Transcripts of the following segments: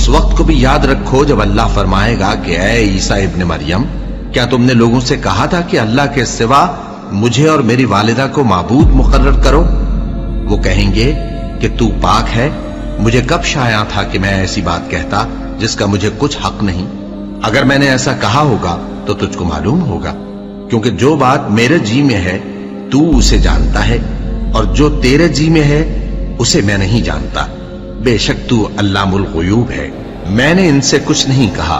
उस वक्त को भी याद रखो जब अल्लाह फरमाएगा कि ऐ ईसा इब्न मरियम, क्या तुमने लोगों से कहा था कि अल्लाह के सिवा मुझे और मेरी वालिदा को माबूद मुकर्रर करो? वो कहेंगे कि तू पाक है, मुझे कब शाया था कि मैं ऐसी बात कहता जिसका मुझे कुछ हक नहीं। अगर मैंने ऐसा कहा होगा तो तुझको मालूम होगा, क्योंकि जो बात मेरे जी में है तू उसे जानता है, और जो तेरे जी में है उसे मैं नहीं जानता। बेशक तू अल्लामुल गुयूब है। मैंने इनसे कुछ नहीं कहा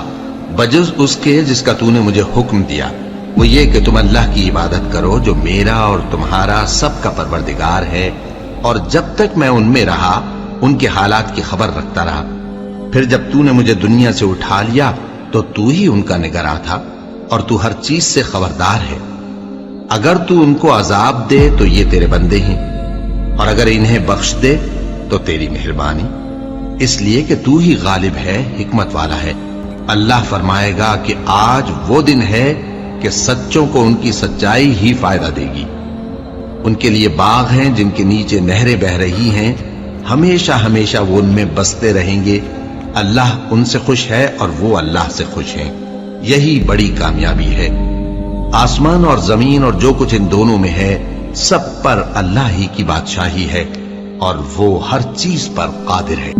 बजुज़ उसके जिसका तूने मुझे हुक्म दिया, वो ये कि तुम अल्लाह की इबादत करो जो मेरा और तुम्हारा सबका परवरदिगार है, और जब तक मैं उनमें रहा उनके हालात की खबर रखता रहा। फिर जब तूने मुझे दुनिया से उठा लिया तो तू ही उनका निगरां था, और तू हर चीज से खबरदार है। अगर तू उनको अजाब दे तो ये तेरे बंदे हैं, और अगर इन्हें बख्श दे तो तेरी मेहरबानी, इसलिए कि तू ही गालिब है, हिकमत वाला है। अल्लाह फरमाएगा कि आज वो दिन है कि सच्चों को उनकी सच्चाई ही फायदा देगी। उनके लिए बाग हैं जिनके नीचे नहरें बह रही हैं, हमेशा हमेशा वो उनमें बसते रहेंगे। अल्लाह उनसे खुश है और वो अल्लाह से खुश हैं। यही बड़ी कामयाबी है। आसमान और जमीन और जो कुछ इन दोनों में है, सब पर अल्लाह ही की बादशाही है, और वो हर चीज पर कादिर है।